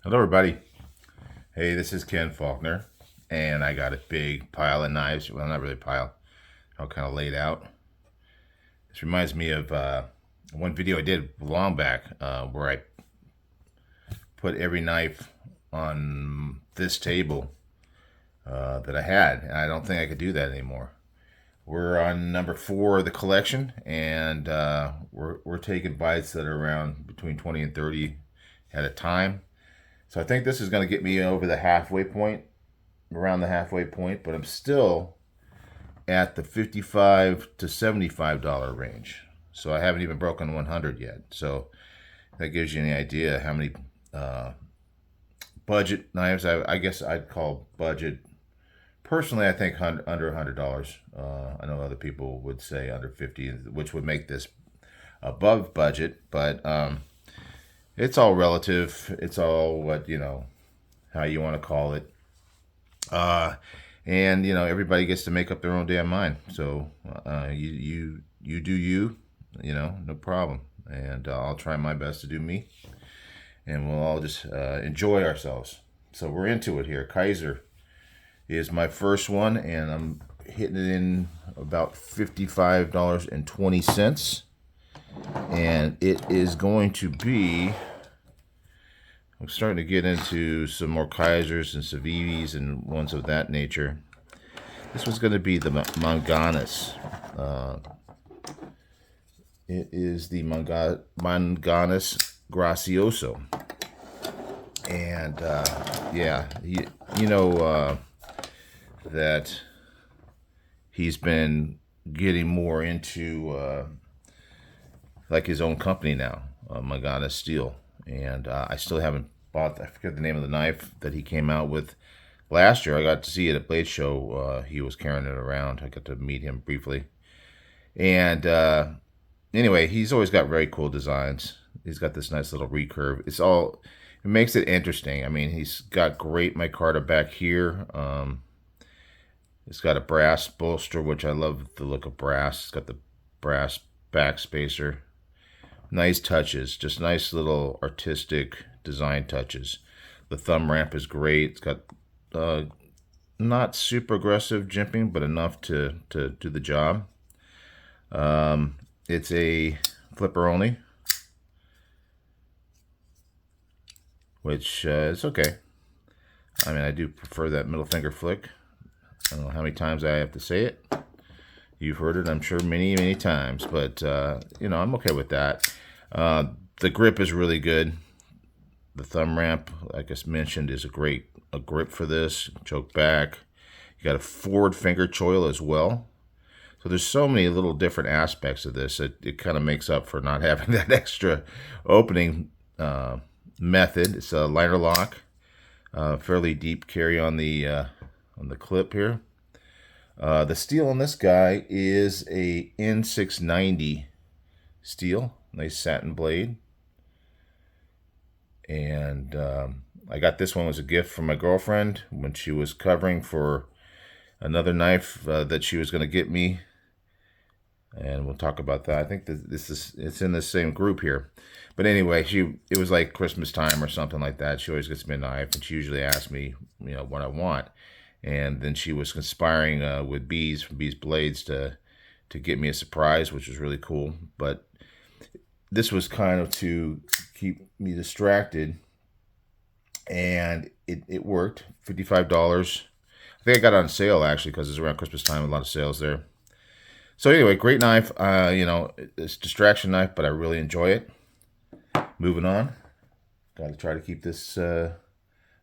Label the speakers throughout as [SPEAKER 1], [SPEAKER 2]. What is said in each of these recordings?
[SPEAKER 1] Hello, everybody. Hey, this is Ken Faulkner, and I got a big pile of knives. Well, not really a pile, all kind of laid out. This reminds me of one video I did long back where I put every knife on this table that I had, and I don't think I could do that anymore. We're on number 4 of the collection, and we're taking bites that are around between 20 and 30 at a time. So I think this is going to get me over the halfway point, around the halfway point, but I'm still at the $55 to $75 range. So I haven't even broken 100 yet. So that gives you an idea how many uh, budget knives I guess I'd call budget. Personally, I think under $100. I know other people would say under 50, which would make this above budget, but it's all relative. It's all what how you want to call it. Uh, and everybody gets to make up their own damn mind. So you do you, no problem. And I'll try my best to do me, and we'll all just enjoy ourselves. So we're into it here. Kaiser is my first one, and I'm hitting it in about $55.20, and it is going to be. I'm starting to get into some more Kaisers and Civivis and ones of that nature. This was going to be the Manganas. It is the Manganas Gracioso. And yeah, you know that he's been getting more into like his own company now, Manganas Steel. And I still haven't bought. I forget the name of the knife that he came out with last year. I got to see it at Blade Show. He was carrying it around. I got to meet him briefly. And anyway, he's always got very cool designs. He's got this nice little recurve. It makes it interesting. I mean, he's got great micarta back here. It's got a brass bolster, which I love the look of brass. It's got the brass back spacer. Nice touches, just nice little artistic design touches. The thumb ramp is great. It's got not super aggressive jimping, but enough to do the job. It's a flipper only, which is okay. I mean, I do prefer that middle finger flick. I don't know how many times I have to say it. You've heard it, I'm sure, many, many times, but I'm okay with that. The grip is really good. The thumb ramp, like I mentioned, is a grip for this. Choke back. You got a forward finger choil as well. So there's so many little different aspects of this. It kind of makes up for not having that extra opening method. It's a liner lock, fairly deep carry on the clip here. The steel on this guy is a N690 steel, nice satin blade. And I got this one as a gift from my girlfriend when she was covering for another knife that she was going to get me. And we'll talk about that. I think that it's in the same group here. But anyway, it was like Christmas time or something like that. She always gets me a knife, and she usually asks me, what I want. And then she was conspiring with Bees from Bees Blades to get me a surprise, which was really cool. But this was kind of to keep me distracted, and it worked. $55. I think I got it on sale actually because it's around Christmas time. A lot of sales there. So anyway, great knife. It's a distraction knife, but I really enjoy it. Moving on. Got to try to keep this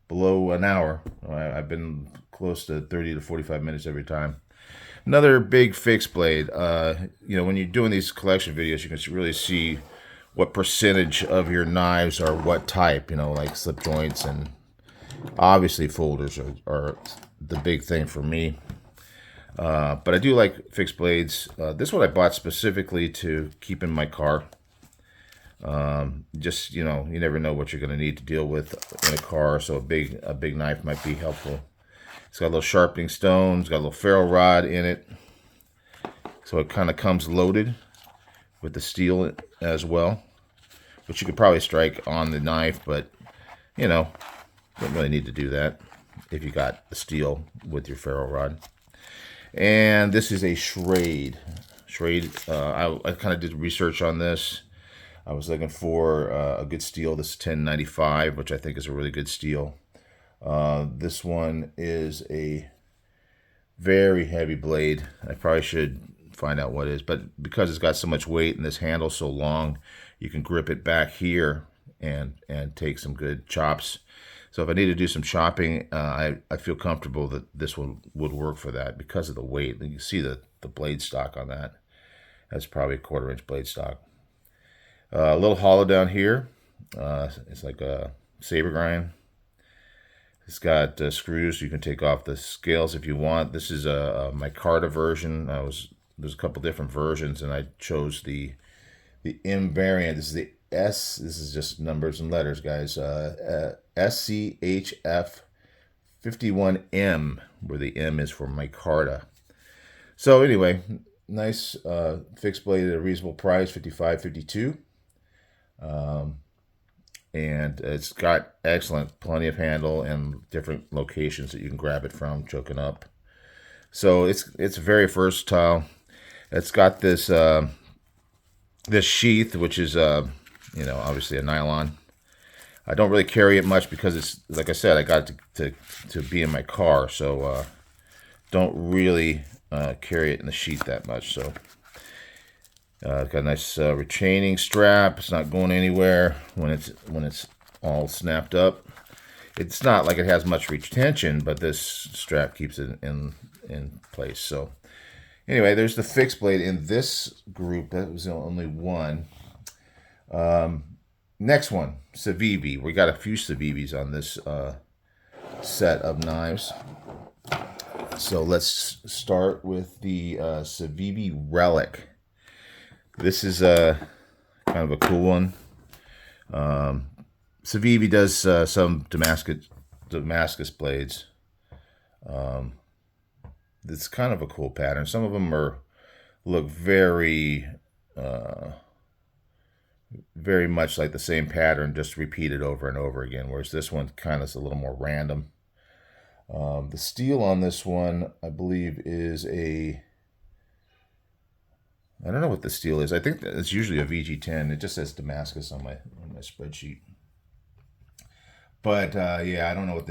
[SPEAKER 1] below an hour. I've been close to 30 to 45 minutes every time. Another big fixed blade. When you're doing these collection videos, you can really see what percentage of your knives are what type, like slip joints, and obviously folders are the big thing for me. But I do like fixed blades. This one I bought specifically to keep in my car. You never know what you're going to need to deal with in a car, so a big knife might be helpful. It's got a little sharpening stone. It's got a little ferro rod in it, so it kind of comes loaded with the steel as well, which you could probably strike on the knife, but you know, don't really need to do that if you got the steel with your ferro rod. And this is a Schrade. Schrade, I kind of did research on this. I was looking for a good steel. This is 1095, which I think is a really good steel. This one is a very heavy blade. I probably should find out what it is, but because it's got so much weight and this handle's so long, you can grip it back here and take some good chops. So if I need to do some chopping, I feel comfortable that this one would work for that because of the weight. You can see the blade stock on that. That's probably a 1/4 inch blade stock. A little hollow down here. It's like a saber grind. It's got screws. You can take off the scales if you want. This is a micarta version. There's a couple different versions, and I chose the M variant. This is the S. This is just numbers and letters, guys. SCHF 51M, where the M is for micarta. So anyway, nice fixed blade at a reasonable price, $55.52. And it's got excellent, plenty of handle and different locations that you can grab it from, choking up. So it's very versatile. It's got this this sheath, which is obviously a nylon. I don't really carry it much because it's, like I said, I got it to be in my car, so don't really carry it in the sheath that much. So it's got a nice retaining strap. It's not going anywhere when it's all snapped up. It's not like it has much retention, but this strap keeps it in place. So anyway, there's the fixed blade in this group. That was the only one. Next one, Civivi. We got a few Civivis on this set of knives. So let's start with the Civivi Relic. This is kind of a cool one. Civivi does some Damascus blades. It's kind of a cool pattern. Some of them look very much like the same pattern, just repeated over and over again, whereas this one kind of is a little more random. The steel on this one, I believe, is I don't know what the steel is. I think it's usually a VG10. It just says Damascus on my spreadsheet. But yeah, I don't know what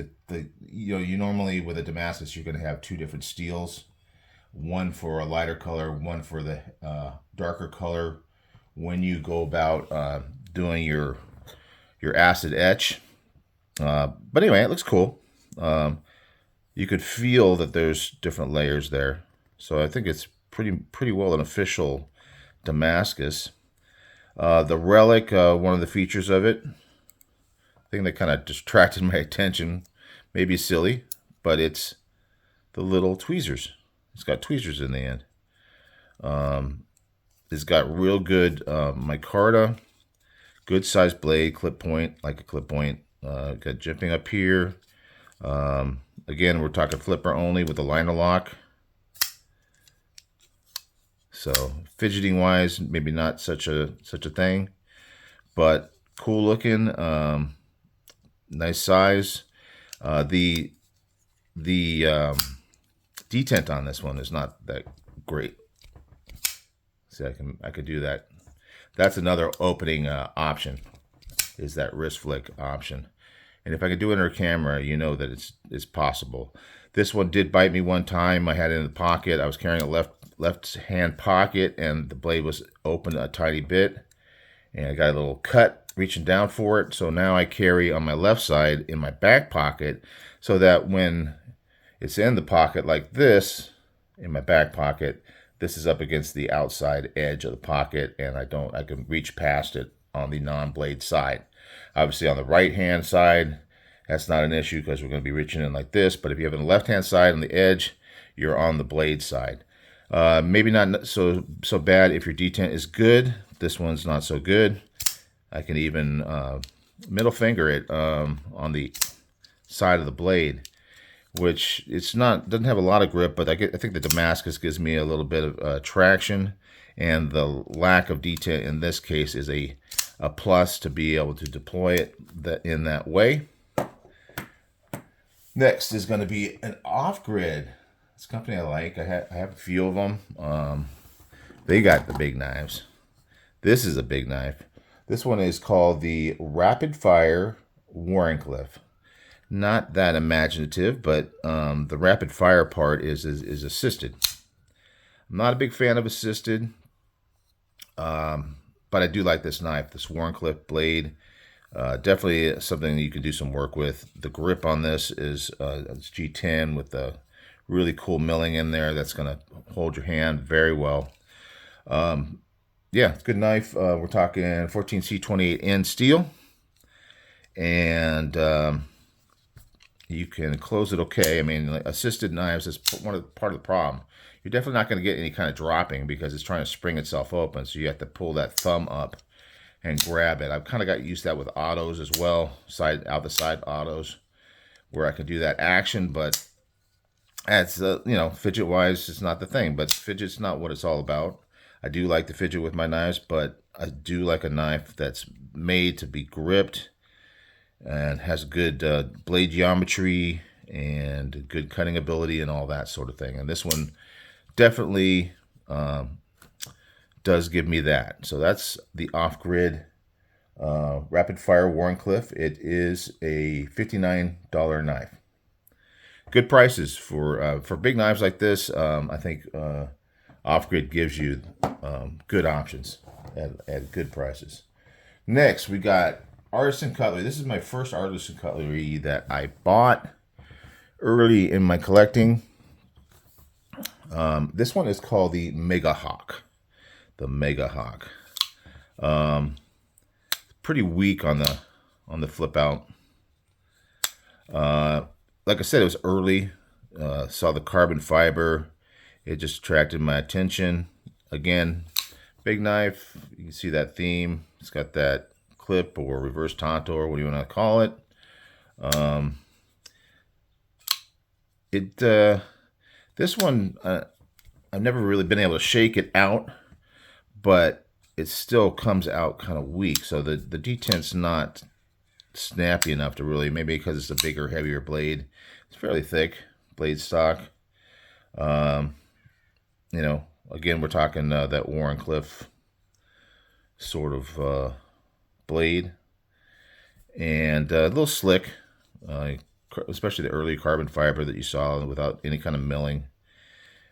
[SPEAKER 1] you normally with a Damascus you're going to have two different steels, one for a lighter color, one for the darker color. When you go about doing your acid etch, but anyway, it looks cool. You could feel that there's different layers there, so I think it's pretty well an official Damascus. The Relic, one of the features of it, thing that kind of distracted my attention, maybe silly, but it's the little tweezers. It's got tweezers in the end. It's got real good micarta, good sized blade, clip point, like a clip point. Got jimping up here. Again, we're talking flipper only with the liner lock. So fidgeting wise, maybe not such a thing, but cool looking. Nice size. The detent on this one is not that great. See, I could do that. That's another opening option, is that wrist flick option. And if I could do it under camera, you know that it's possible. This one did bite me one time. I had it in the pocket. I was carrying a left hand pocket, and the blade was open a tiny bit, and I got a little cut reaching down for it. So now I carry on my left side in my back pocket, so that when it's in the pocket like this, in my back pocket, this is up against the outside edge of the pocket, and I can reach past it on the non-blade side. Obviously on the right hand side, that's not an issue because we're going to be reaching in like this, but if you have it on the left hand side on the edge, you're on the blade side. Maybe not so bad if your detent is good. This one's not so good. I can even middle finger it on the side of the blade, which doesn't have a lot of grip, but I think the Damascus gives me a little bit of traction, and the lack of detent in this case is a plus to be able to deploy it in that way. Next is going to be an Off Grid. This company I like. I have a few of them. They got the big knives. This is a big knife. This one is called the Rapid Fire Wharncliffe. Not that imaginative, but the rapid fire part is assisted. I'm not a big fan of assisted, but I do like this knife, this Wharncliffe blade. Definitely something you can do some work with. The grip on this is it's G10 with the really cool milling in there that's going to hold your hand very well. Yeah, it's a good knife. We're talking 14C28N steel, and you can close it okay. I mean, like assisted knives is part of the problem. You're definitely not going to get any kind of dropping because it's trying to spring itself open, so you have to pull that thumb up and grab it. I've kind of got used to that with autos as well, out the side autos, where I can do that action, but as fidget wise, it's not the thing. But fidget's not what it's all about. I do like to fidget with my knives, but I do like a knife that's made to be gripped and has good blade geometry and good cutting ability and all that sort of thing. And this one definitely does give me that. So that's the Off Grid Rapid Fire Wharncliffe. It is a $59 knife. Good prices for big knives like this. I think Off Grid gives you good options at good prices. Next, we got Artisan Cutlery. This is my first Artisan Cutlery that I bought early in my collecting. This one is called the Mega Hawk. The Mega Hawk. Pretty weak on the flip out. Like I said, it was early. Saw the carbon fiber. It just attracted my attention. Again, big knife. You can see that theme. It's got that clip or reverse tanto or what do you want to call it. This one, I've never really been able to shake it out, but it still comes out kind of weak. So the detent's not snappy enough to really, maybe because it's a bigger, heavier blade. It's fairly thick blade stock. Again, we're talking that Wharncliffe sort of blade, and a little slick, especially the early carbon fiber that you saw without any kind of milling.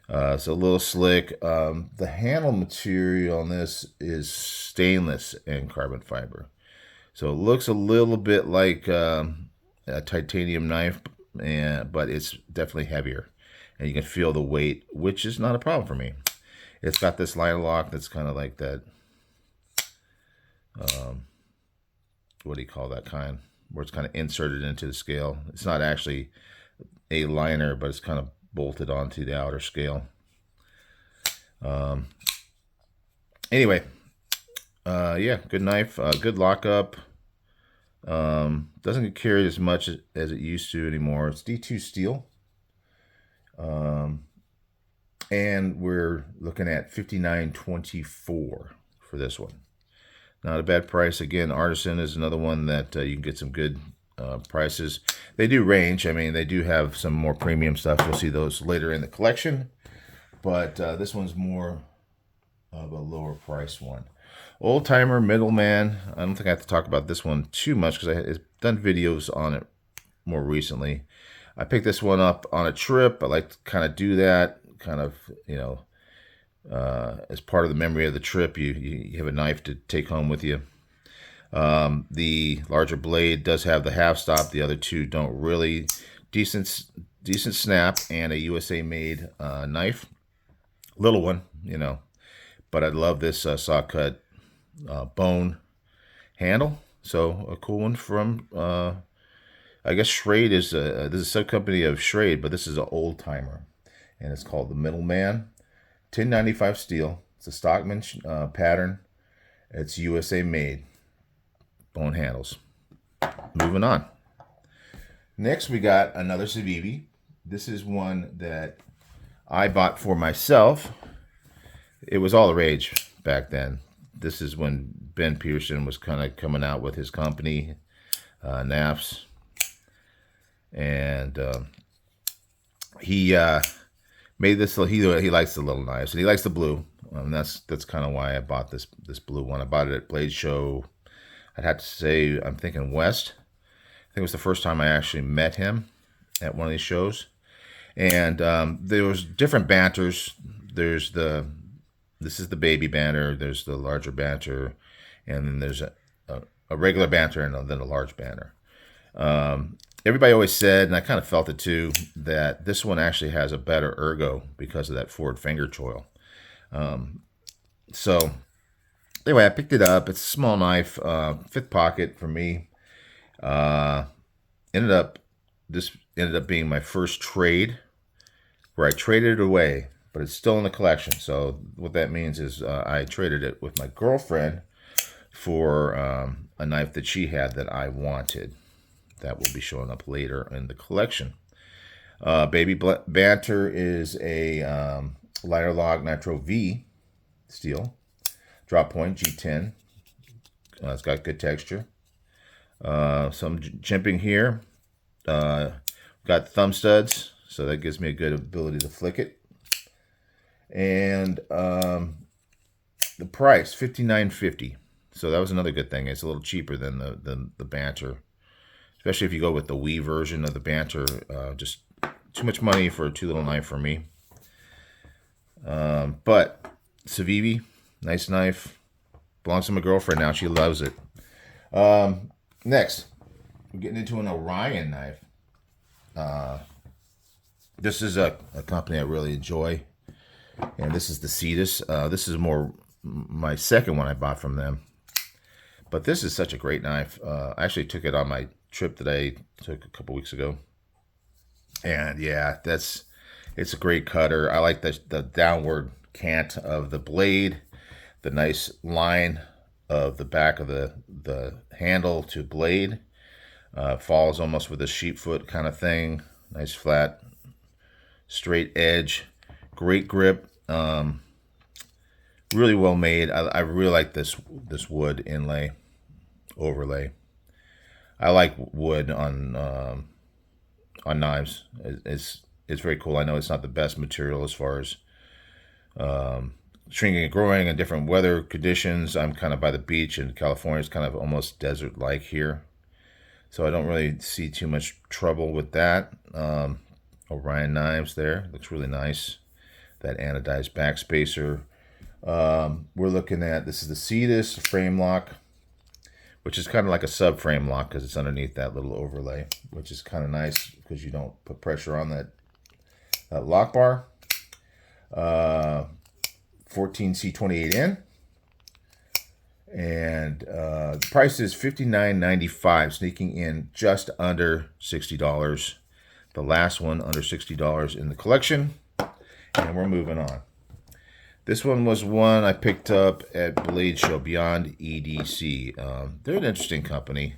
[SPEAKER 1] So a little slick. The handle material on this is stainless and carbon fiber. So it looks a little bit like a titanium knife, but it's definitely heavier. And you can feel the weight, which is not a problem for me. It's got this line lock that's kind of like that, what do you call that kind? Where it's kind of inserted into the scale. It's not actually a liner, but it's kind of bolted onto the outer scale. Anyway, yeah, good knife, good lockup. Doesn't get carried as much as it used to anymore. It's D2 steel. And we're looking at $59.24 for this one. Not a bad price. Again, Artisan is another one that you can get some good prices. They do range. I mean, they do have some more premium stuff. You'll see those later in the collection. But this one's more of a lower price one. Old Timer Middleman. I don't think I have to talk about this one too much because I've done videos on it more recently. I picked this one up on a trip. I like to kind of do that. Kind of, as part of the memory of the trip, you have a knife to take home with you. The larger blade does have the half stop. The other two don't really. Decent snap and a USA made knife. Little one, but I love this saw cut bone handle. So a cool one from I guess Schrade is this is a sub company of Schrade, but this is an Old Timer, and it's called the Middleman. 1095 steel. It's a Stockman pattern. It's USA made. Bone handles. Moving on. Next, we got another Civivi. This is one that I bought for myself. It was all the rage back then. This is when Ben Pearson was kind of coming out with his company, NAFS. and he made this. He likes the little knives, and he likes the blue. That's kind of why I bought this blue one. I bought it at Blade Show. I'd have to say, I'm thinking West. I think it was the first time I actually met him at one of these shows. And there was different banters. This is the baby banter. There's the larger banter, and then there's a regular banter, and then a large banter. Everybody always said, and I kind of felt it too, that this one actually has a better ergo because of that forward finger choil. So anyway, I picked it up. It's a small knife, fifth pocket for me. This ended up being my first trade where I traded it away, but it's still in the collection. So what that means is I traded it with my girlfriend for a knife that she had that I wanted. That will be showing up later in the collection. Baby Banter is a Liner Log Nitro V steel. Drop point G10. It's got good texture. Some jimping here. Got thumb studs, so that gives me a good ability to flick it. And the price, $59.50. So that was another good thing. It's a little cheaper than the Banter, especially if you go with the Wii version of the Banter. Just too much money for a too little knife for me. But Civivi, nice knife. Belongs to my girlfriend now. She loves it. Next, we're getting into an Orion knife. This is a company I really enjoy, and this is the Cetus. This is more my second one I bought from them, but this is such a great knife. I actually took it on my trip that I took a couple weeks ago, and yeah, it's a great cutter. I like the downward cant of the blade, the nice line of the back of the handle to blade. Falls almost with a sheep foot kind of thing. Nice flat, straight edge. Great grip. Really well made. I really like this wood inlay, overlay. I like wood on knives. It's very cool. I know it's not the best material as far as shrinking and growing in different weather conditions. I'm kind of by the beach in California. It's kind of almost desert-like here, so I don't really see too much trouble with that. Orion knives there. Looks really nice. That anodized backspacer. We're looking at, this is the Cetus frame lock, which is kind of like a subframe lock because it's underneath that little overlay, which is kind of nice because you don't put pressure on that lock bar. 14C28N. And the price is $59.95, sneaking in just under $60. The last one under $60 in the collection. And we're moving on. This one was one I picked up at Blade Show, Beyond EDC. They're an interesting company.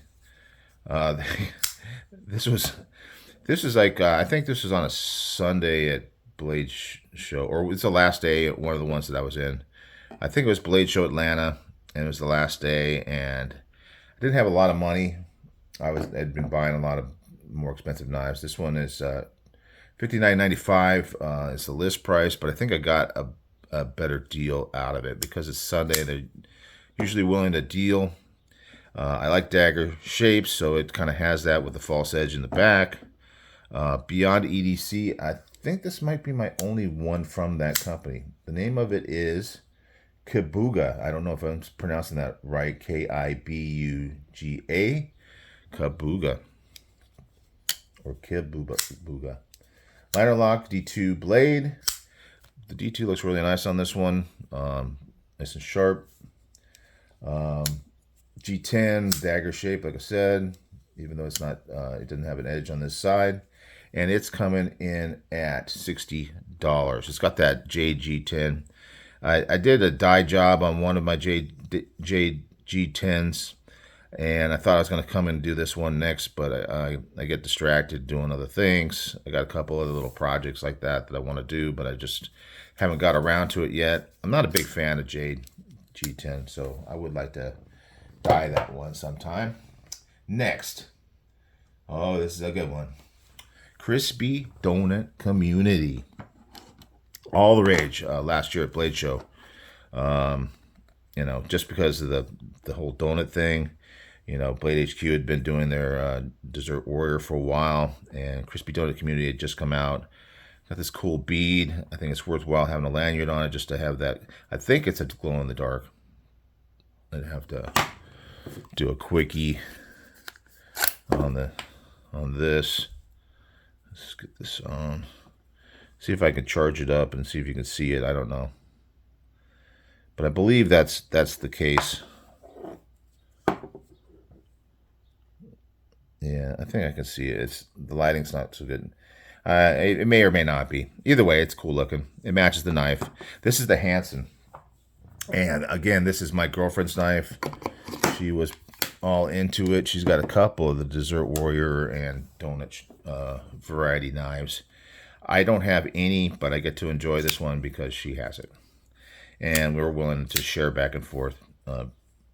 [SPEAKER 1] This was like, I think this was on a Sunday at Blade Show, or it's the last day at one of the ones that I was in. I think it was Blade Show Atlanta, and it was the last day, and I didn't have a lot of money. I'd been buying a lot of more expensive knives. This one is $59.95. It's the list price, but I think I got a better deal out of it because it's Sunday. They're usually willing to deal. I like dagger shapes, so it kind of has that with the false edge in the back. Beyond EDC, I think this might be my only one from that company. The name of it is Kibuga. I don't know if I'm pronouncing that right. Kibuga. Kibuga. Or Kibuga. Liner lock D2 blade. The D2 looks really nice on this one. Nice and sharp. G10 dagger shape, like I said, even though it's not, it doesn't have an edge on this side. And it's coming in at $60. It's got that JG10. I did a dye job on one of my JG10s, and I thought I was going to come and do this one next, but I get distracted doing other things. I got a couple other little projects like that I want to do, but I just haven't got around to it yet. I'm not a big fan of JG10, so I would like to dye that one sometime. Next. Oh, this is a good one. Crispy Donut Community. All the rage last year at Blade Show. Just because of the whole donut thing. Blade HQ had been doing their Dessert Warrior for a while, and Crispy Donut Community had just come out. Got this cool bead. I think it's worthwhile having a lanyard on it just to have that. I think it's a glow in the dark. I'd have to do a quickie on this. Let's get this on. See if I can charge it up and see if you can see it. I don't know, but I believe that's the case. Yeah, I think I can see it. The lighting's not so good. It may or may not be. Either way, it's cool looking. It matches the knife. This is the Hansen. And again, this is my girlfriend's knife. She was all into it. She's got a couple of the Dessert Warrior and Donut variety knives. I don't have any, but I get to enjoy this one because she has it. And we're willing to share back and forth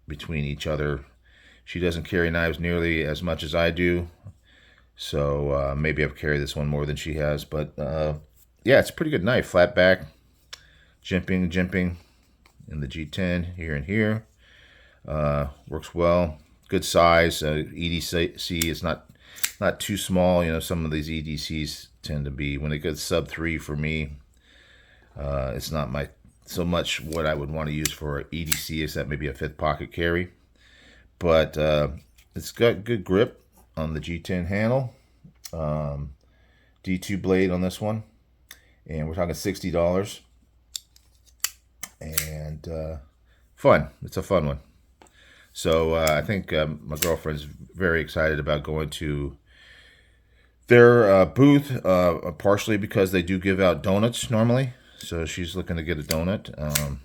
[SPEAKER 1] between each other. She doesn't carry knives nearly as much as I do. So maybe I've carried this one more than she has. But yeah, it's a pretty good knife. Flat back, jimping in the G10 here and here. Works well. Good size. EDC is not too small. Some of these EDCs tend to be, when it gets sub 3 for me, it's not so much what I would want to use for EDC, except maybe a 5th pocket carry. But it's got good grip on the G10 handle. D2 blade on this one. And we're talking $60. And fun. It's a fun one. So I think my girlfriend's very excited about going to their booth, partially because they do give out donuts normally. So she's looking to get a donut.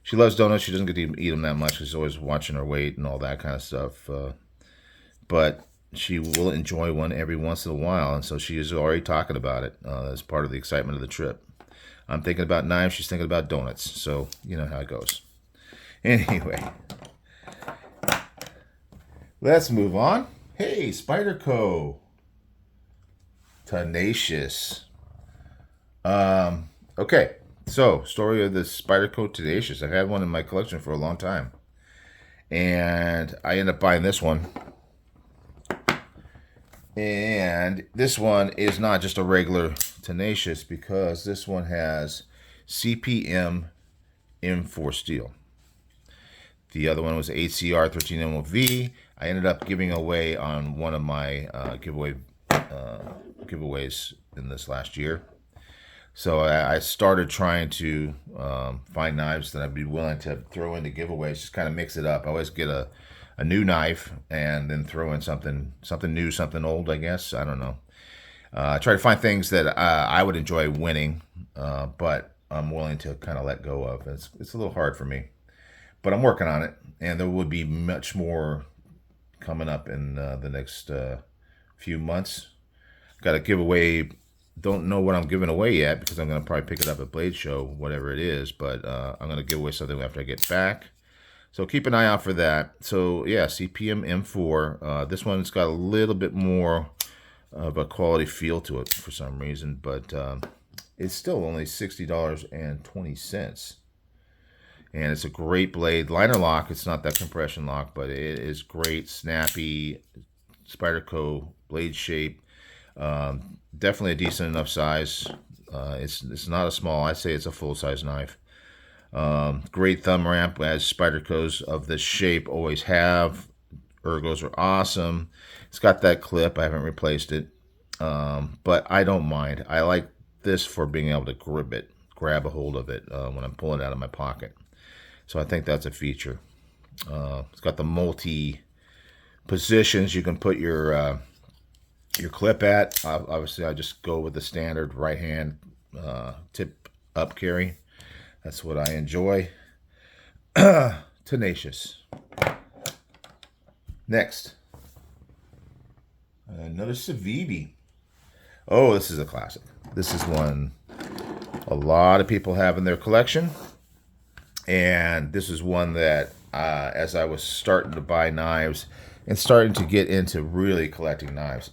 [SPEAKER 1] She loves donuts. She doesn't get to eat them that much. She's always watching her weight and all that kind of stuff. But she will enjoy one every once in a while. And so she is already talking about it as part of the excitement of the trip. I'm thinking about knives. She's thinking about donuts. So you know how it goes. Anyway, let's move on. Hey, Spyderco. Tenacious. Okay. So, story of the Spyderco Tenacious. I've had one in my collection for a long time. And I ended up buying this one. And this one is not just a regular Tenacious, because this one has CPM M4 steel. The other one was ACR 13MOV. I ended up giving away on one of my giveaways in this last year. So I started trying to find knives that I'd be willing to throw into giveaways, just kind of mix it up. I always get a new knife and then throw in something new, something old, I guess. I don't know. I try to find things that I would enjoy winning, but I'm willing to kind of let go of. It's a little hard for me, but I'm working on it, and there will be much more coming up in the next few months. Got a giveaway. Don't know what I'm giving away yet, because I'm going to probably pick it up at Blade Show, whatever it is. But I'm going to give away something after I get back. So keep an eye out for that. So yeah, CPM M4. This one's got a little bit more of a quality feel to it for some reason. But it's still only $60.20. And it's a great blade. Liner lock. It's not that compression lock, but it is great. Snappy. Spyderco blade shape. Definitely a decent enough size. It's not a small. I'd say it's a full-size knife. Great thumb ramp, as Spydercos of this shape always have. Ergos are awesome. It's got that clip. I haven't replaced it, but I don't mind. I like this for being able to grab a hold of it when I'm pulling it out of my pocket. So I think that's a feature. It's got the multi positions you can put your clip at. Obviously, I just go with the standard right hand tip up carry. That's what I enjoy. Tenacious. Next, another Civivi. Oh, this is a classic. This is one a lot of people have in their collection. And this is one that, as I was starting to buy knives and starting to get into really collecting knives,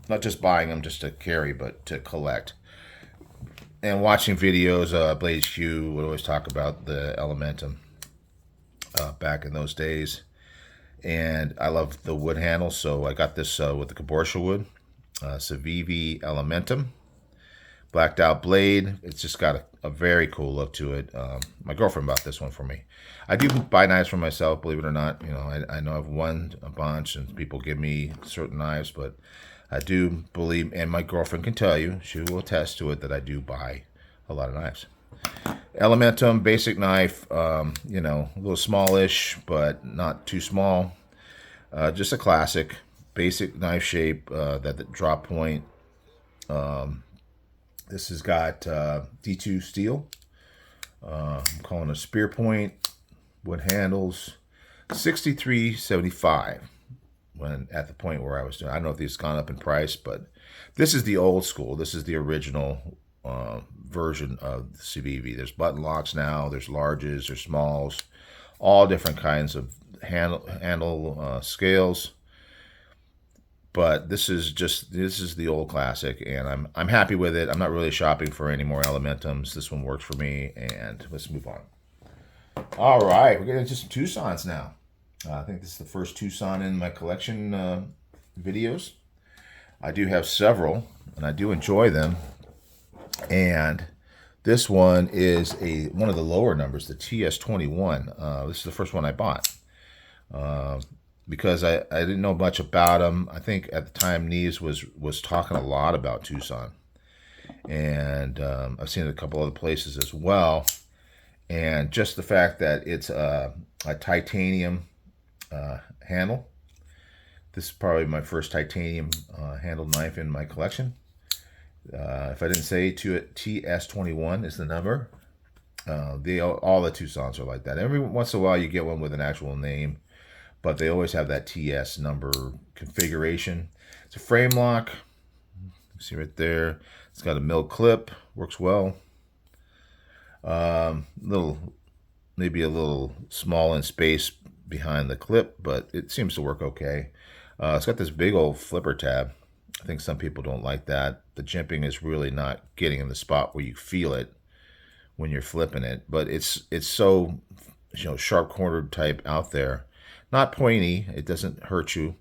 [SPEAKER 1] not just buying them just to carry, but to collect. And watching videos, Blaze Q would always talk about the Elementum back in those days. And I love the wood handle, so I got this with the Caborsha wood, Civivi Elementum. Blacked out blade. It's just got a very cool look to it. My girlfriend bought this one for me. I do buy knives for myself, believe it or not. You know, I know I've won a bunch and people give me certain knives, but I do believe, and my girlfriend can tell you, she will attest to it, that I do buy a lot of knives. Elementum, basic knife, you know, a little smallish, but not too small. Just a classic, basic knife shape, that the drop point. This has got D2 steel. I'm calling a spear point, wood handles, $63.75. When at the point where I was doing, I don't know if these gone up in price, but this is the old school. This is the original version of the Civivi. There's button locks now. There's larges. There's smalls. All different kinds of handle scales. But this is the old classic, and I'm happy with it. I'm not really shopping for any more Elementums. This one works for me, and let's move on. All right, we're getting into some Tucson's now. I think this is the first Tucson in my collection videos. I do have several, and I do enjoy them. And this one is one of the lower numbers, the TS21. This is the first one I bought. Because I didn't know much about them. I think at the time Neves was talking a lot about Tucson. And I've seen it a couple other places as well. And just the fact that it's a titanium handle. This is probably my first titanium handled knife in my collection. If I didn't say to it, TS21 is the number. All the Tucsons are like that. Every once in a while you get one with an actual name, but they always have that TS number configuration. It's a frame lock. See right there. It's got a mill clip. Works well. Maybe a little small in space behind the clip, but it seems to work okay. It's got this big old flipper tab. I think some people don't like that. The jimping is really not getting in the spot where you feel it when you're flipping it, but it's so, you know, sharp cornered type out there. Not pointy, it doesn't hurt you,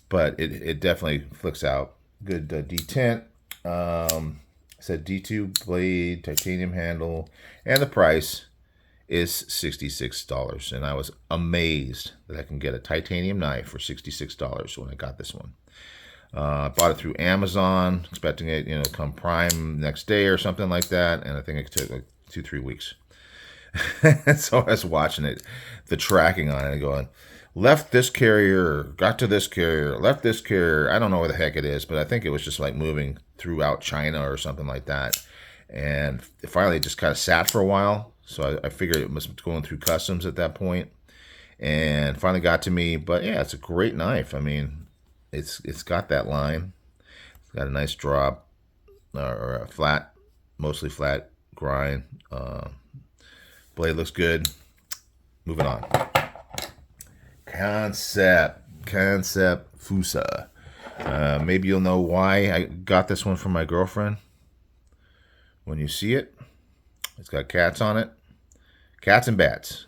[SPEAKER 1] but it definitely flicks out. Good detent. Said D2 blade, titanium handle, and the price is $66. And I was amazed that I can get a titanium knife for $66 when I got this one. Bought it through Amazon, expecting it, you know, come Prime next day or something like that, and I think it took like 2-3 weeks. So I was watching it, the tracking on it, and going, left this carrier, got to this carrier, left this carrier. I don't know where the heck it is, but I think it was just like moving throughout China or something like that. And it finally just kind of sat for a while. So I figured it must be going through customs at that point, and finally got to me. But yeah, it's a great knife. I mean, it's got that line. It's got a nice drop, or a flat, mostly flat grind. Blade looks good. Moving on. Concept Fusa. Maybe you'll know why I got this one from my girlfriend. When you see it, it's got cats on it. Cats and bats.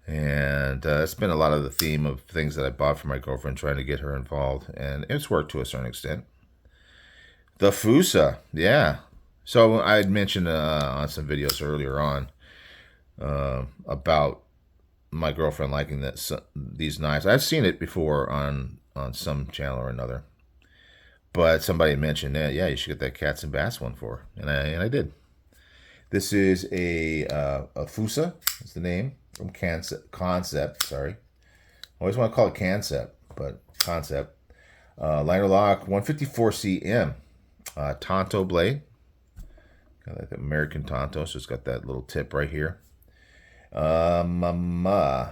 [SPEAKER 1] And it's been a lot of the theme of things that I bought for my girlfriend, trying to get her involved. And it's worked to a certain extent. The Fusa. Yeah. So I had mentioned on some videos earlier on about my girlfriend liking these knives. I've seen it before on some channel or another. But somebody mentioned that, yeah, you should get that Cats and Bats one for her. And I did. This is a Fusa, is the name, from Concept, sorry. I always want to call it Concept, but Concept. Liner lock, 154cm. Tonto blade. Got like the American Tonto, so it's got that little tip right here. G10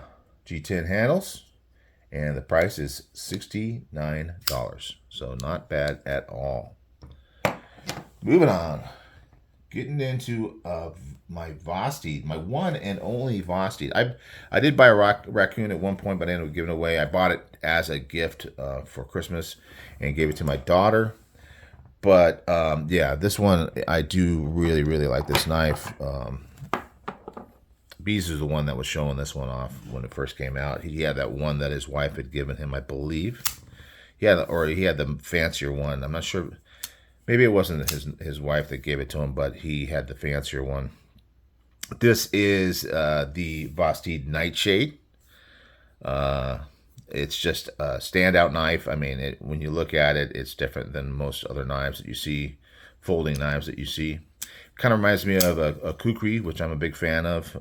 [SPEAKER 1] handles. And the price is $69. So not bad at all. Moving on. getting into my Vosteed, my one and only Vosteed. I did buy a raccoon at one point, but I ended up giving it away. I bought it as a gift for Christmas and gave it to my daughter. But yeah, this one, I do really, really like this knife. Bees is the one that was showing this one off when it first came out. He had that one that his wife had given him, I believe. He had the fancier one. I'm not sure. Maybe it wasn't his wife that gave it to him, but he had the fancier one. This is the Vosteed Nightshade. It's just a standout knife. I mean, when you look at it, it's different than most other knives that you see, folding knives that you see. Kind of reminds me of a kukri, which I'm a big fan of.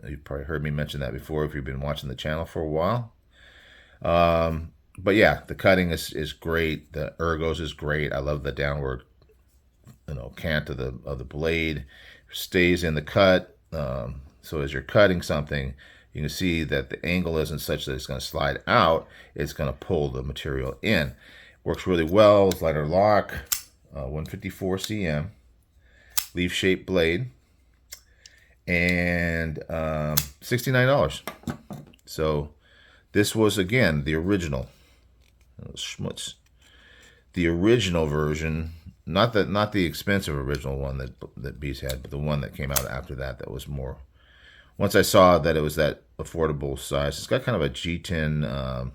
[SPEAKER 1] You've probably heard me mention that before if you've been watching the channel for a while. But yeah, the cutting is great. The ergos is great. I love the downward, cant of the blade. Stays in the cut. So as you're cutting something, you can see that the angle isn't such that it's going to slide out. It's going to pull the material in. Works really well. It's lighter lock, 154 cm, leaf shaped blade, and $69. So this was, again, the original. Schmutz. The original version, not the expensive original one that Bees had, but the one that came out after that was more. Once I saw that it was that affordable size, it's got kind of a G10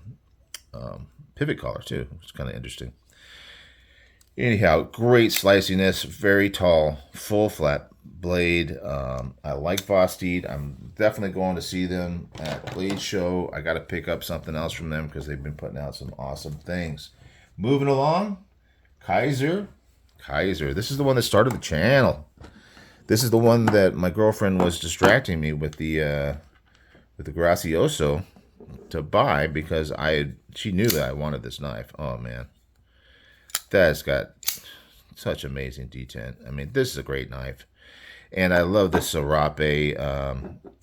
[SPEAKER 1] pivot collar too, which is kind of interesting. Anyhow, great sliciness, very tall, full flat blade. I like Vosteed. I'm definitely going to see them at Blade Show. I got to pick up something else from them because they've been putting out some awesome things. Moving along, Kizer. This is the one that started the channel. This is the one that my girlfriend was distracting me with the Gracioso to buy because she knew that I wanted this knife. Oh man, that's got such amazing detent. I mean, this is a great knife, and I love this Serape.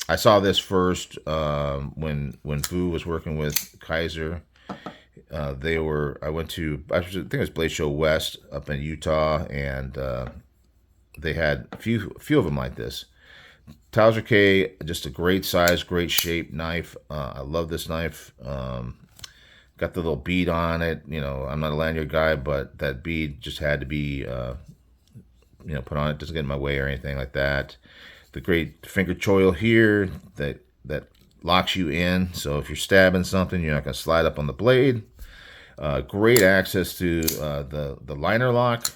[SPEAKER 1] I saw this first when Vu was working with Kizer. I think it was Blade Show West up in Utah, and they had a few of them like this. Towser K, just a great size, great shape knife. I love this knife. Got the little bead on it. I'm not a lanyard guy, but that bead just had to be, put on it. Doesn't get in my way or anything like that. The great finger choil here that locks you in. So if you're stabbing something, you're not going to slide up on the blade. Great access to the liner lock.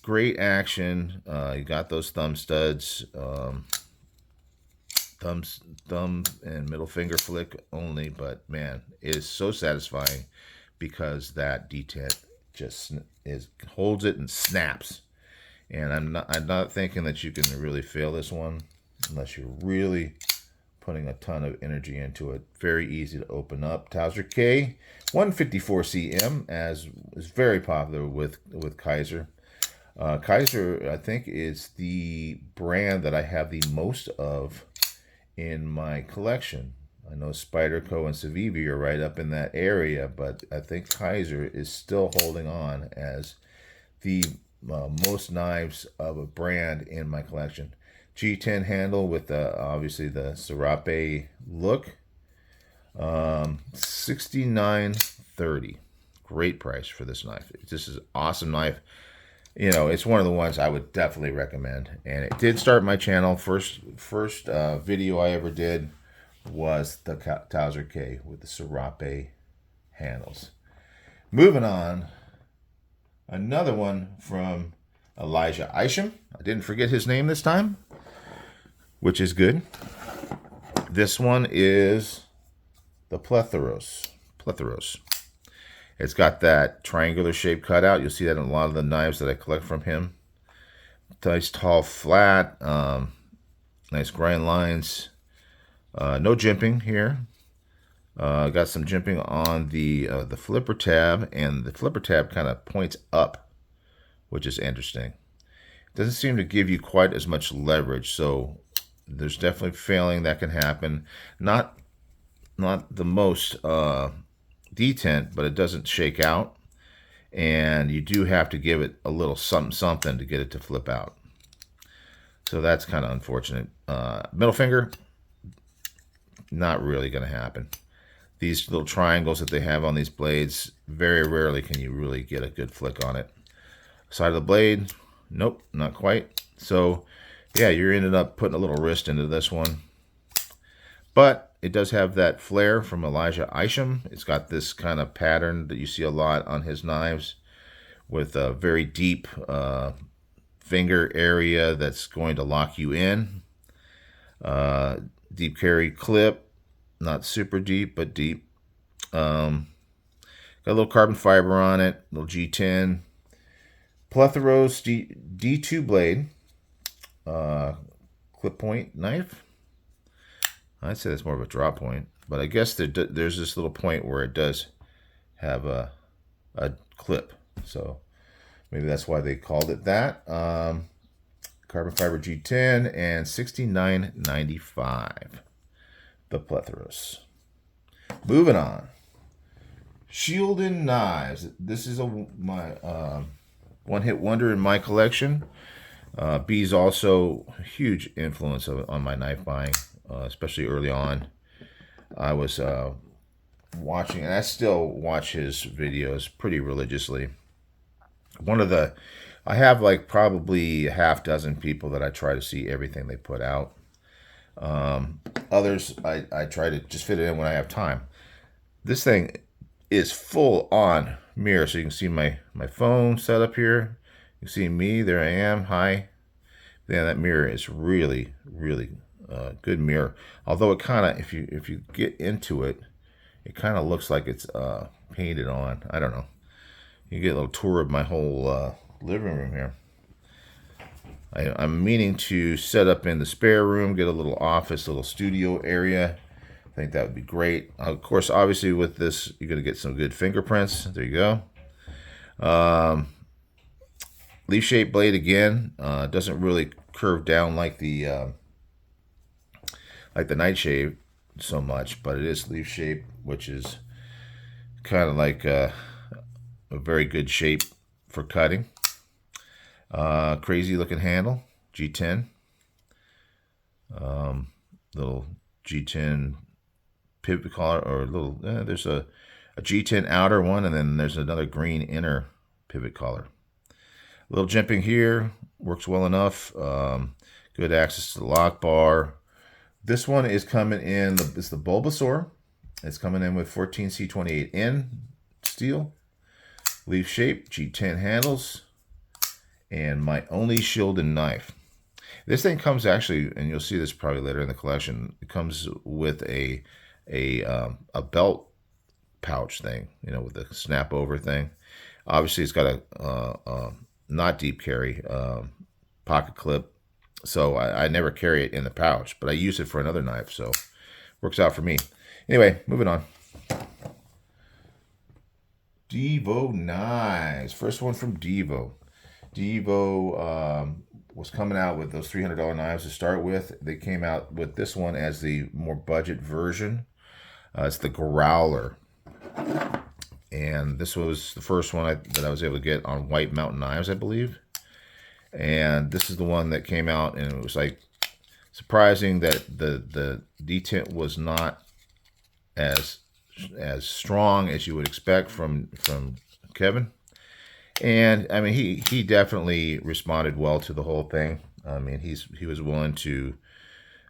[SPEAKER 1] Great action. You got those thumb studs. Thumb and middle finger flick only, but man, it is so satisfying because that detent just holds it and snaps. And I'm not thinking that you can really fail this one unless you're really putting a ton of energy into it. Very easy to open up. Towser K, 154 cm, as is very popular with Kizer. Kizer, I think, is the brand that I have the most of in my collection. I know Spyderco and Civivi are right up in that area, but I think Kizer is still holding on as the most knives of a brand in my collection. G10 handle with obviously the Serape look. $69.30. Great price for this knife. This is an awesome knife. It's one of the ones I would definitely recommend. And it did start my channel. First video I ever did was the Towser K with the Serape handles. Moving on, another one from Elijah Isham. I didn't forget his name this time, which is good. This one is the Plethoros. It's got that triangular shape cutout. You'll see that in a lot of the knives that I collect from him. Nice tall flat, nice grind lines. No jimping here. Got some jimping on the flipper tab, and the flipper tab kind of points up, which is interesting. Doesn't seem to give you quite as much leverage, so there's definitely failing that can happen. Not the most detent, but it doesn't shake out, and you do have to give it a little something to get it to flip out. So that's kind of unfortunate. Middle finger, not really going to happen. These little triangles that they have on these blades, very rarely can you really get a good flick on it. Side of the blade, nope, not quite. So yeah, you're ended up putting a little wrist into this one. But it does have that flare from Elijah Isham. It's got this kind of pattern that you see a lot on his knives with a very deep finger area that's going to lock you in. Deep carry clip, not super deep, but deep. Got a little carbon fiber on it, little G10. Plethoros D2 blade, clip point knife. I'd say that's more of a drop point, but I guess there's this little point where it does have a clip, so maybe that's why they called it that. Carbon fiber G10 and $69.95. The Plethoros. Moving on. Shieldin Knives. This is my one-hit wonder in my collection. B's also a huge influence on my knife buying. Especially early on. I was watching, and I still watch his videos pretty religiously. I have like probably a half dozen people that I try to see everything they put out. Others, I try to just fit it in when I have time. This thing is full on mirror, so you can see my phone set up here. You can see me, there I am, hi. Yeah, that mirror is really, really good mirror. Although it kind of, if you get into it, it kind of looks like it's painted on. I don't know. You get a little tour of my whole living room here. I'm meaning to set up in the spare room, get a little office, a little studio area. I think that would be great. Of course, obviously with this, you're going to get some good fingerprints. There you go. Leaf shape blade again. Doesn't really curve down like the Nightshade so much, but it is leaf shape, which is kind of like a very good shape for cutting. Crazy looking handle, G10. Little G10 pivot collar, or little, there's a G10 outer one, and then there's another green inner pivot collar. A little jimping here, works well enough. Good access to the lock bar. This one is coming in, it's the Bulbasaur. It's coming in with 14C28N steel. Leaf shape, G10 handles, and my only Shieldin knife. This thing comes actually, and you'll see this probably later in the collection, it comes with a belt pouch thing, you know, with the snap over thing. Obviously, it's got a not deep carry pocket clip. So I never carry it in the pouch, but I use it for another knife, so works out for me. Anyway, moving on. Devo Knives. First one from Devo. Devo was coming out with those $300 knives to start with. They came out with this one as the more budget version. It's the Growler. And this was the first one that I was able to get on White Mountain Knives, I believe. And this is the one that came out, and it was like surprising that the detent was not as strong as you would expect from Kevin. And I mean, he definitely responded well to the whole thing. I mean, he was willing to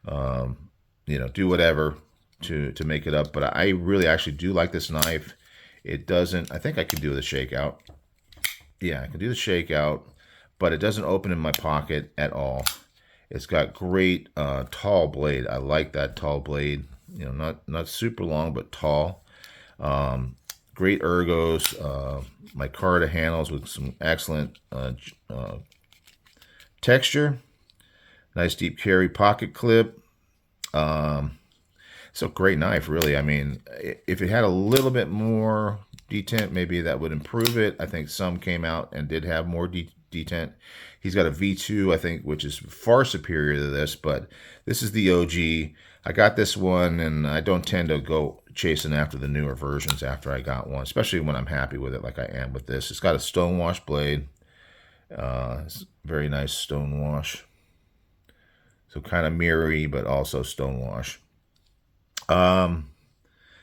[SPEAKER 1] do whatever to make it up. But I really actually do like this knife. It doesn't, I think I can do the shakeout. Yeah, I can do the shakeout, but it doesn't open in my pocket at all. It's got great tall blade. I like that tall blade. You know, not super long, but tall. Great ergos. Micarta handles with some excellent texture. Nice deep carry pocket clip. It's a great knife, really. I mean, if it had a little bit more detent, maybe that would improve it. I think some came out and did have more detent. He's got a V2, I think, which is far superior to this, but this is the OG. I got this one, and I don't tend to go chasing after the newer versions after I got one, especially when I'm happy with it like I am with this. It's got a stonewash blade. It's very nice stonewash. So kind of mirrory, but also stonewash.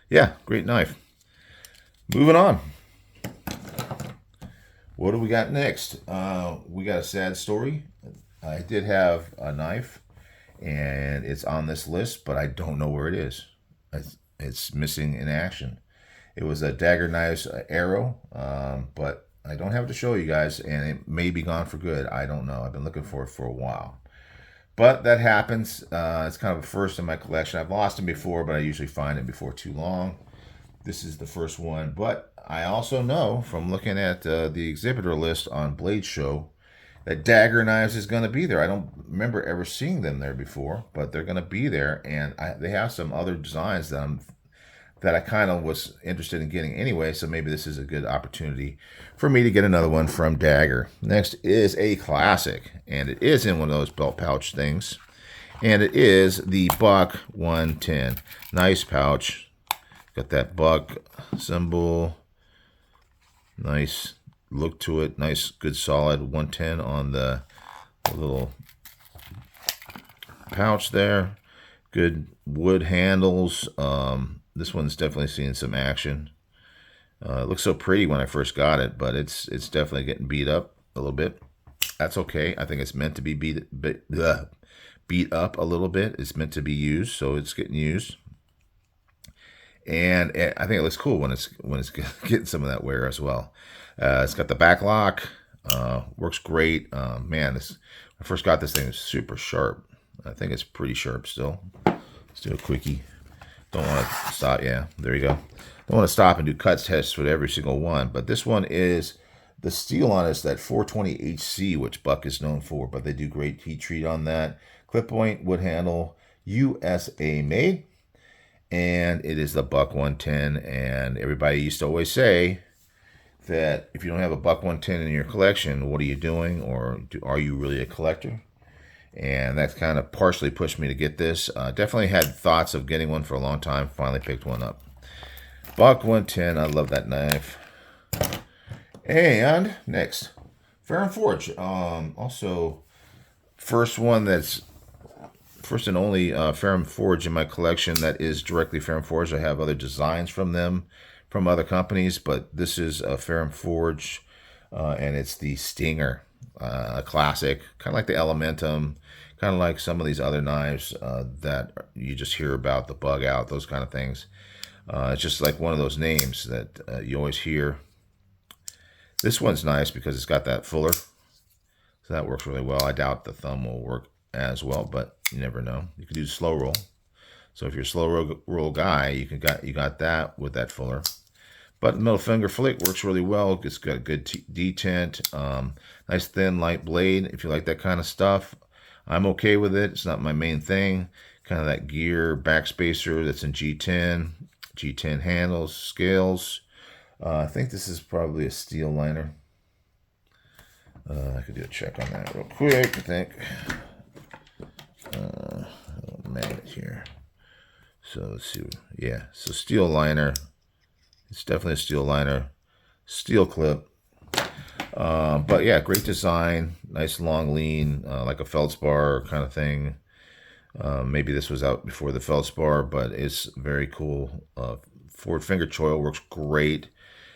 [SPEAKER 1] Yeah, great knife. Moving on. What do we got next? We got a sad story. I did have a knife, and it's on this list, but I don't know where it is. It's missing in action. It was a Dagger Knives Arrow, but I don't have it to show you guys, and it may be gone for good. I don't know. I've been looking for it for a while. But that happens. It's kind of a first in my collection. I've lost them before, but I usually find it before too long. This is the first one. But I also know from looking at the exhibitor list on Blade Show that Dagger Knives is going to be there. I don't remember ever seeing them there before, but they're going to be there. And they have some other designs that I kind of was interested in getting anyway, so maybe this is a good opportunity for me to get another one from Dagger. Next is a classic, and it is in one of those belt pouch things, and it is the Buck 110. Nice pouch. Got that Buck symbol. Nice look to it. Nice, good, solid 110 on the little pouch there. Good wood handles. This one's definitely seeing some action. It looks so pretty when I first got it, but it's definitely getting beat up a little bit. That's okay. I think it's meant to be beat up a little bit. It's meant to be used, so it's getting used. And I think it looks cool when it's getting some of that wear as well. It's got the back lock. Works great. Man, when I first got this thing, it was super sharp. I think it's pretty sharp still. Let's do a quickie. Don't want to stop. Yeah, there you go. Don't want to stop and do cuts tests with every single one. But this one is, the steel on it is that 420 HC, which Buck is known for. But they do great heat treat on that. Clip point, wood handle, USA made. And it is the Buck 110. And everybody used to always say that if you don't have a Buck 110 in your collection, what are you doing? Or are you really a collector? And that's kind of partially pushed me to get this. Definitely had thoughts of getting one for a long time. Finally picked one up. Buck 110. I love that knife. And next, Ferrum Forge. Also, first and only Ferrum Forge in my collection that is directly Ferrum Forge. I have other designs from them, from other companies, but this is a Ferrum Forge, and it's the Stinger. A classic, kind of like the Elementum, kind of like some of these other knives that you just hear about, the Bug Out, those kind of things. It's just like one of those names that you always hear. This one's nice because it's got that fuller, so that works really well. I doubt the thumb will work as well, but you never know. You can do slow roll. So if you're a slow roll guy, you got that with that fuller. But middle finger flick works really well. It's got a good detent. Nice thin light blade if you like that kind of stuff. I'm okay with it. It's not my main thing. Kind of that gear backspacer that's in G10. G10 handles, scales. I think this is probably a steel liner. I could do a check on that real quick, I think. Magnet here. So let's see. Yeah, so steel liner. It's definitely a steel liner, steel clip. But yeah, great design, nice long lean, like a Feldspar kind of thing. Maybe this was out before the Feldspar, but it's very cool. Forward finger choil works great.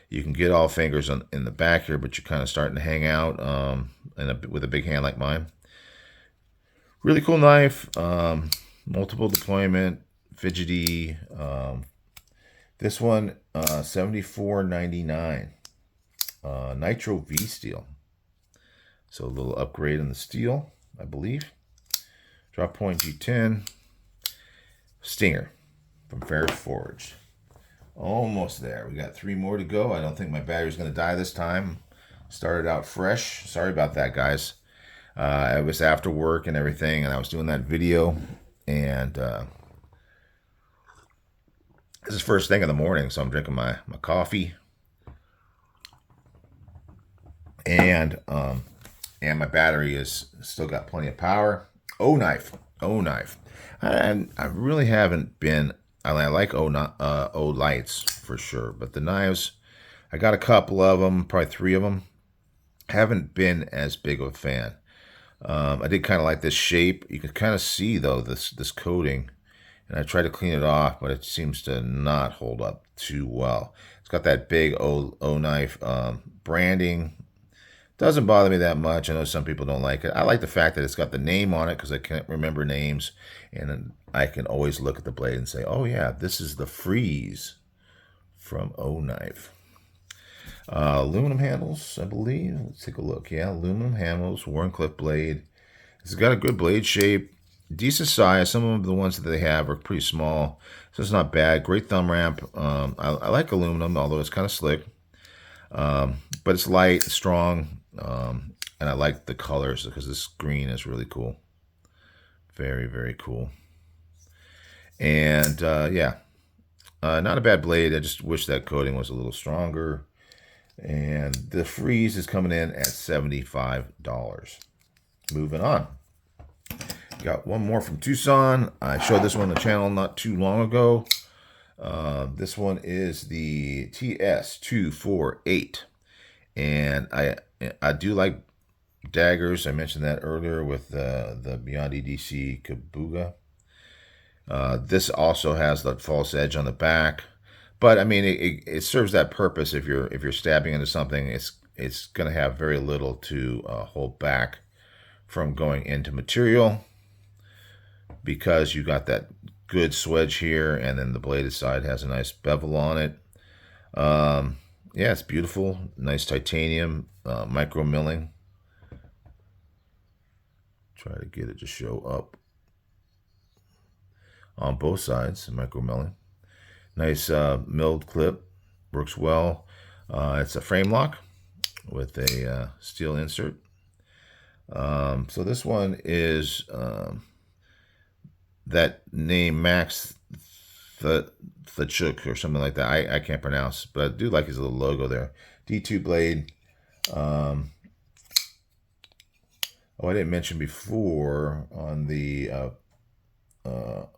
[SPEAKER 1] You can get all fingers in the back here, but you're kind of starting to hang out with a big hand like mine. Really cool knife, multiple deployment, fidgety. This one, $74.99. Nitro V steel. So a little upgrade in the steel, I believe. Drop point G10. Stinger from Ferrum Forge. Almost there. We got 3 more to go. I don't think my battery's going to die this time. Started out fresh. Sorry about that, guys. I was after work and everything, and I was doing that video. And this is first thing in the morning, so I'm drinking my coffee. And my battery is still got plenty of power. O-Knife. And I really haven't been, I like O-Lights for sure, but the knives, I got a couple of them, probably 3 of them. Haven't been as big of a fan. I did kind of like this shape. You can kind of see though this coating, and I tried to clean it off, but it seems to not hold up too well. It's got that big O knife branding. Doesn't bother me that much. I know some people don't like it. I like the fact that it's got the name on it because I can't remember names, and I can always look at the blade and say, "Oh yeah, this is the Freeze from O knife." Aluminum handles, I believe. Let's take a look. Yeah, aluminum handles, Wharncliffe blade. It's got a good blade shape, decent size. Some of the ones that they have are pretty small, so it's not bad. Great thumb ramp. I like aluminum, although it's kind of slick. But it's light, strong, and I like the colors because this green is really cool. Very, very cool. And yeah, not a bad blade. I just wish that coating was a little stronger. And the Freeze is coming in at $75. Moving on. Got one more from Tucson. I showed this one on the channel not too long ago. This one is the TS248. And I do like daggers. I mentioned that earlier with the Beyond EDC Kabuga. This also has the false edge on the back. But I mean, it serves that purpose. If you're stabbing into something, it's going to have very little to hold back from going into material, because you got that good swedge here, and then the bladed side has a nice bevel on it. Yeah, it's beautiful. Nice titanium micro milling. Try to get it to show up on both sides. Micro milling. Nice milled clip, works well. It's a frame lock with a steel insert. So this one is that name Max Thachuk or something like that. I can't pronounce, but I do like his little logo there. D2 blade. Oh, I didn't mention before on the O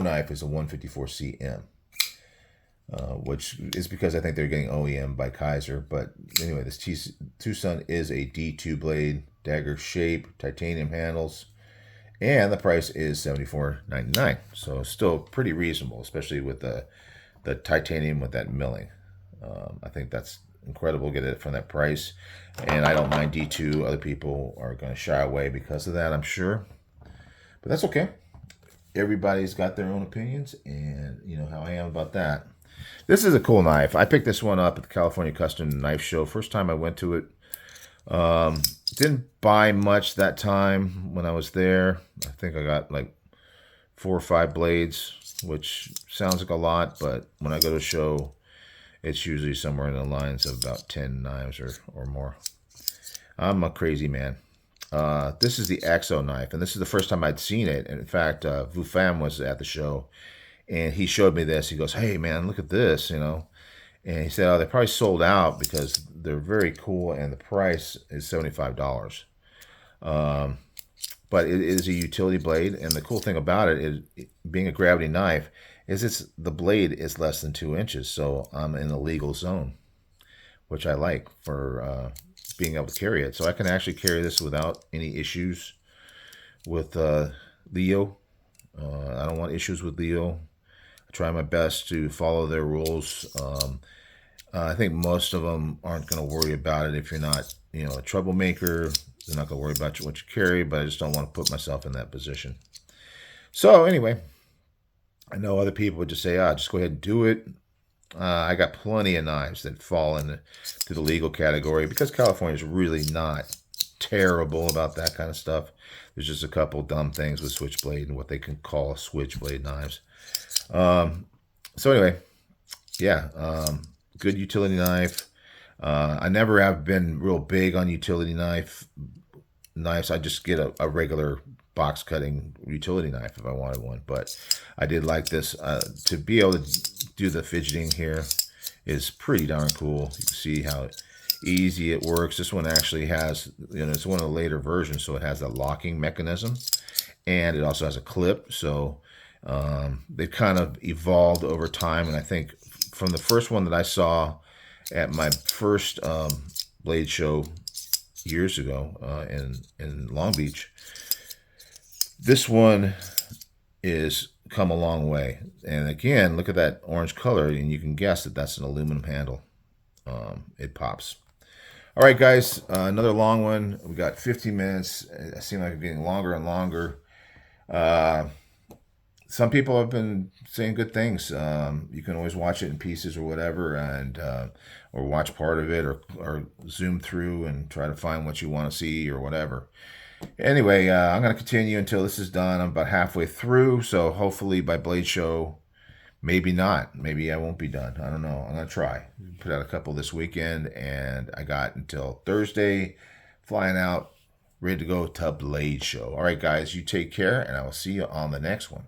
[SPEAKER 1] knife is a 154 CM. Which is because I think they're getting OEM by Kaiser. But anyway, this Tucson is a D2 blade, dagger shape, titanium handles, and the price is $74.99. So still pretty reasonable, especially with the titanium with that milling. I think that's incredible. Get it from that price, and I don't mind D2. Other people are going to shy away because of that, I'm sure, but that's okay. Everybody's got their own opinions, and you know how I am about that. This is a cool knife. I picked this one up at the California Custom Knife Show. First time I went to it. Didn't buy much that time when I was there. I think I got like 4 or 5 blades, which sounds like a lot, but when I go to a show, it's usually somewhere in the lines of about 10 knives or more. I'm a crazy man. This is the Axo knife, and this is the first time I'd seen it. And in fact, Vu Pham was at the show, and he showed me this. He goes, "Hey, man, look at this," you know. And he said, "Oh, they probably sold out because they're very cool, and the price is $75." But it is a utility blade, and the cool thing about it is, being a gravity knife, is the blade is less than 2 inches, so I'm in the legal zone, which I like for being able to carry it. So I can actually carry this without any issues with Leo. I don't want issues with Leo. I try my best to follow their rules. I think most of them aren't going to worry about it if you're not, you know, a troublemaker. They're not going to worry about what you carry, but I just don't want to put myself in that position. So anyway, I know other people would just say, just go ahead and do it. I got plenty of knives that fall into the legal category because California is really not terrible about that kind of stuff. There's just a couple dumb things with switchblade and what they can call switchblade knives. So anyway, yeah, good utility knife. I never have been real big on utility knives. I just get a regular box cutting utility knife if I wanted one, but I did like this. To be able to do the fidgeting here is pretty darn cool. You can see how easy it works. This one actually has, you know, it's one of the later versions, so it has a locking mechanism, and it also has a clip. So they've kind of evolved over time, and I think from the first one that I saw at my first blade show years ago in Long Beach. This one is come a long way. And again, look at that orange color, and you can guess that that's an aluminum handle. It pops. All right, guys, another long one. We got 50 minutes. It seems like it's getting longer and longer. Some people have been saying good things. You can always watch it in pieces or whatever, and or watch part of it, or zoom through and try to find what you want to see or whatever. Anyway, I'm going to continue until this is done. I'm about halfway through, so hopefully by Blade Show, maybe not. Maybe I won't be done. I don't know. I'm going to try. Put out a couple this weekend, and I got until Thursday flying out, ready to go to Blade Show. All right, guys, you take care, and I will see you on the next one.